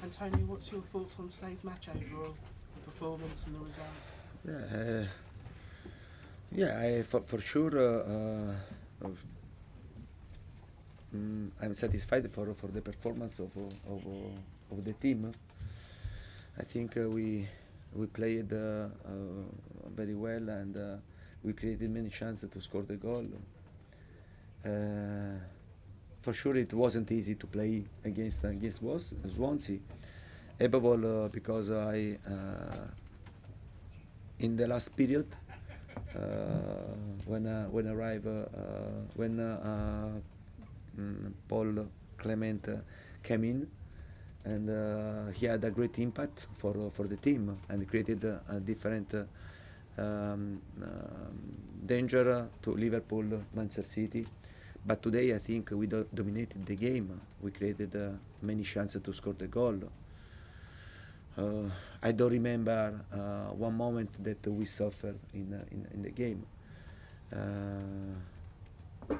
Antonio, what's your thoughts on today's match overall, the performance and the result? For sure. I'm satisfied for the performance of the team. I think we played very well, and we created many chances to score the goal. For sure, it wasn't easy to play against Swansea. Above all, because in the last period, when Paul Clement came in, and he had a great impact for the team and created a different danger to Liverpool, Manchester City. But today I think we dominated the game. We created many chances to score the goal. I don't remember one moment that we suffered in the game.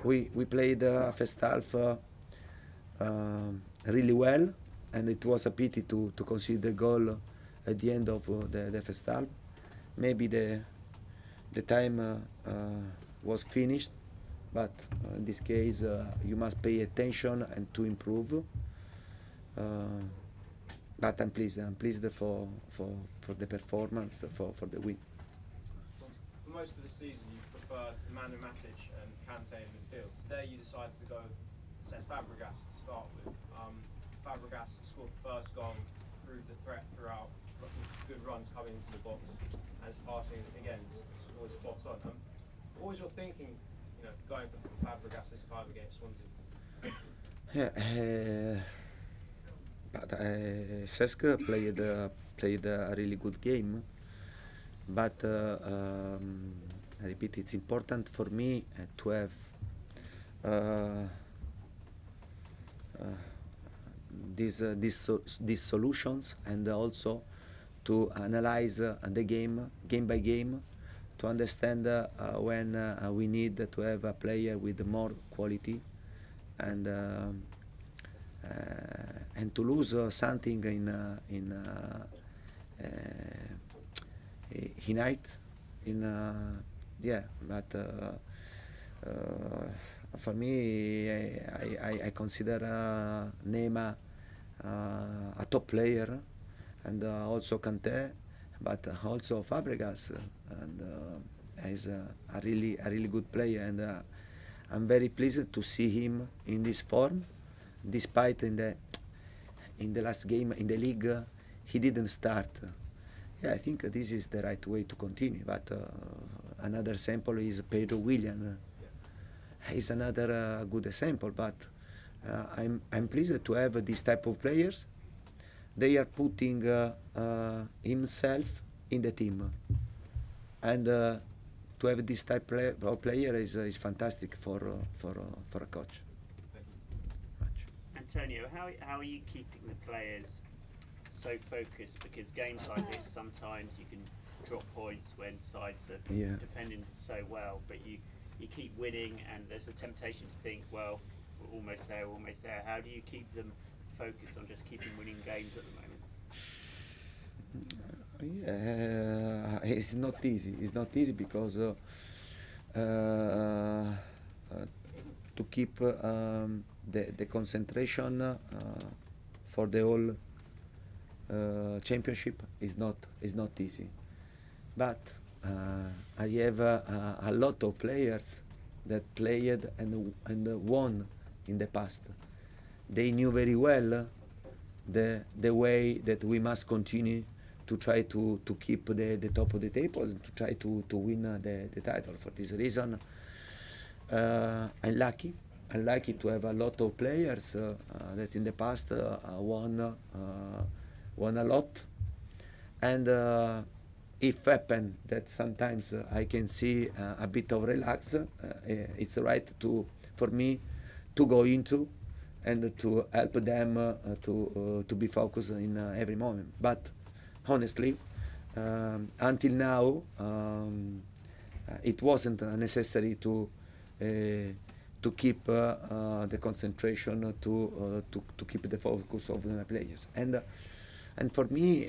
We played first half really well, and it was a pity to concede the goal at the end of the first half. Maybe the time was finished, but in this case you must pay attention and to improve. But I'm pleased for the performance, for the win. For most of the season you preferred Emmanuel Matic and Conte in midfield. Today you decided to go Cesc Fabregas to start with. Fabregas scored the first goal, proved the threat throughout, good runs coming into the box, and his passing again was spot on. What was your thinking, going for Fabregas this time against Swansea? But Cesc played a really good game, but I repeat, it's important for me to have these solutions, and also to analyze the game by game, to understand when we need to have a player with more quality, and to lose something in height, but for me, I consider Neymar a top player, and also Conte, but also Fabregas, and is a really good player, and I'm very pleased to see him in this form, despite in the last game in the league he didn't start. I think this is the right way to continue. But another sample is Pedro Willian. He's another good example. But I'm pleased to have this type of players. They are putting himself in the team, and to have this type of player is fantastic for a coach. Antonio, how are you keeping the players so focused? Because games like this, sometimes you can drop points when sides are defending so well, but you keep winning, and there's a temptation to think, well, we're almost there, we're almost there. How do you keep them focused on just keeping winning games at the moment? It's not easy. It's not easy because to keep the concentration for the whole championship is not easy. But I have a lot of players that played and won in the past. They knew very well the way that we must continue to try to keep the top of the table, and to try to win the title. For this reason, I'm lucky to have a lot of players that in the past won a lot, and if happen that sometimes I can see a bit of relax, it's right for me to go into and to help them to be focused in every moment. But honestly, until now, it wasn't necessary to to keep the concentration, to keep the focus of the players. And for me,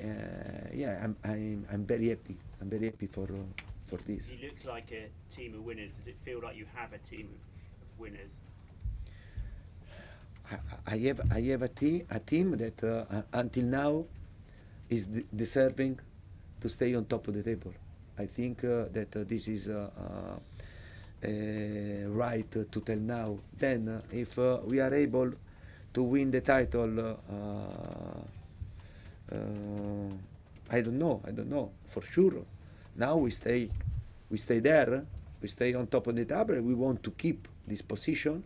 yeah, I'm very happy. I'm very happy for this. You look like a team of winners. Does it feel like you have a team of winners? I have a team that until now is deserving to stay on top of the table. I think that this is right to tell now. Then, if we are able to win the title, I don't know for sure. Now we stay there. We stay on top of the table. We want to keep this position.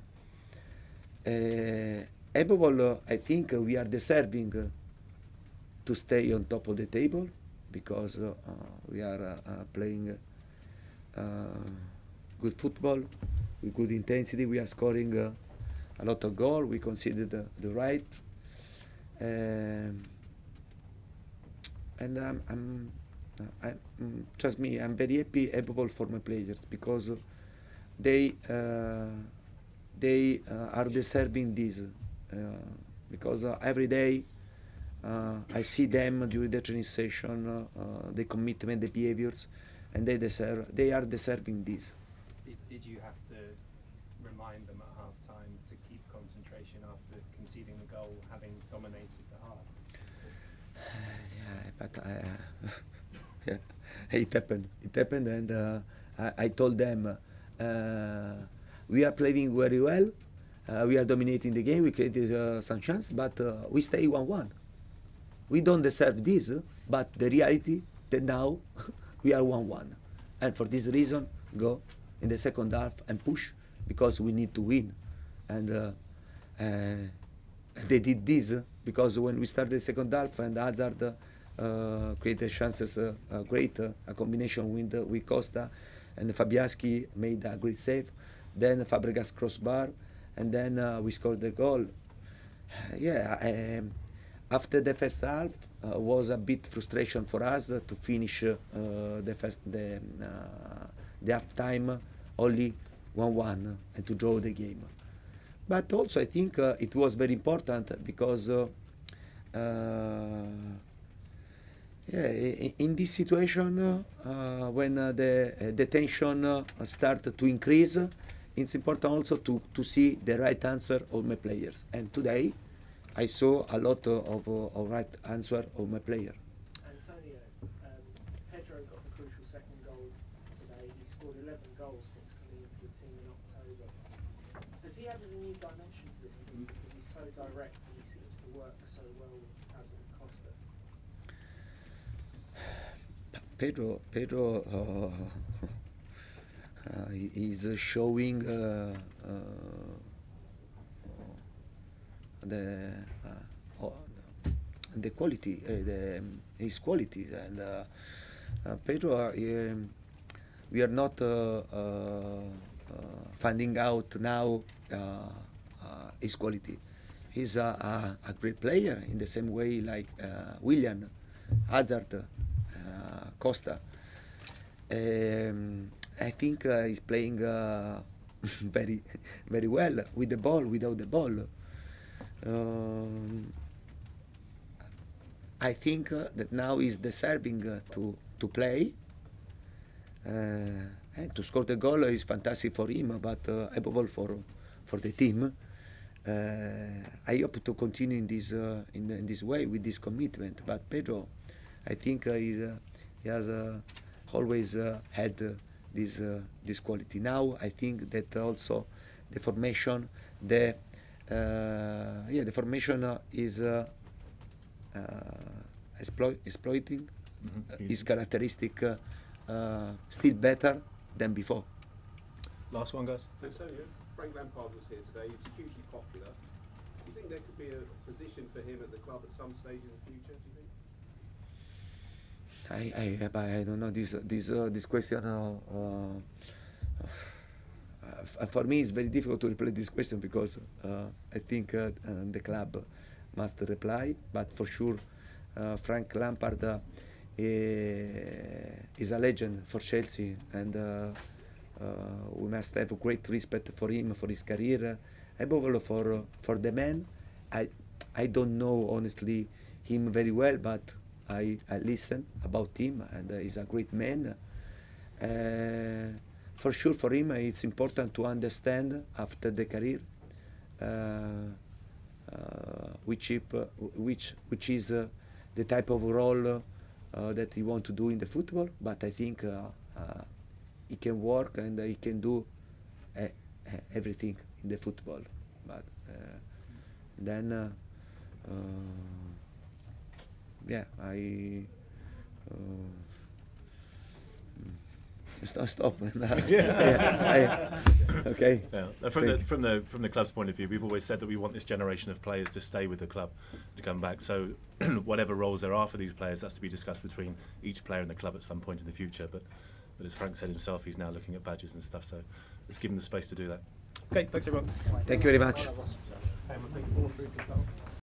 Above all, I think we are deserving to stay on top of the table because we are playing good football with good intensity. We are scoring a lot of goals. We conceded the right, and trust me, I'm very happy above all for my players because they are deserving this because every day I see them during the training session, the commitment, the behaviors, and they are deserving this. Did you have to remind them at half time to keep concentration after conceding the goal, having dominated the half? Yeah, but yeah, it happened, and I told them we are playing very well, we are dominating the game, we created some chance, but we stay 1-1. We don't deserve this, but the reality that now we are 1-1, and for this reason go in the second half and push because we need to win, and they did this because when we started the second half and Hazard created chances, great a combination with Costa, and Fabianski made a great save, then Fabregas crossbar, and then we scored the goal. Yeah, after the first half was a bit frustration for us to finish the half time only 1-1 and to draw the game. But also I think it was very important because yeah, in this situation when the tension started to increase, it's important also to see the right answer of my players. And today I saw a lot of right answer of my player. Antonio, Pedro got the crucial second goal today. He scored 11 goals since coming into the team in October. Has he added a new dimension to this team because he's so direct and he seems to work so well with Hazard and Costa? Pedro is showing the quality, his qualities, and Pedro, we are not finding out now his quality. He's a great player in the same way like Willian, Hazard, Costa. I think he's playing very well with the ball, without the ball. I think that now he's deserving to play, and to score the goal is fantastic for him, but above all for the team. I hope to continue in this way with this commitment. But Pedro, I think he has always had this quality. Now I think that also the formation, the formation is exploiting his characteristic still better than before. Last one, guys. Antonio, Frank Lampard was here today. He was hugely popular. Do you think there could be a position for him at the club at some stage in the future? Do you think? I don't know this question. For me, it's very difficult to reply this question because I think the club must reply. But for sure, Frank Lampard is a legend for Chelsea, and we must have great respect for him, for his career, above all for the man. I don't know honestly him very well, but I listen about him, and he's a great man. For sure, for him, it's important to understand after the career which is the type of role that he want to do in the football. But I think he can work and he can do everything in the football. But then, yeah, Stop. Okay. Yeah. From the club's point of view, we've always said that we want this generation of players to stay with the club, to come back. So whatever roles there are for these players, that's to be discussed between each player and the club at some point in the future. But as Frank said himself, he's now looking at badges and stuff. So let's give him the space to do that. Okay, thanks everyone. Thank you very much.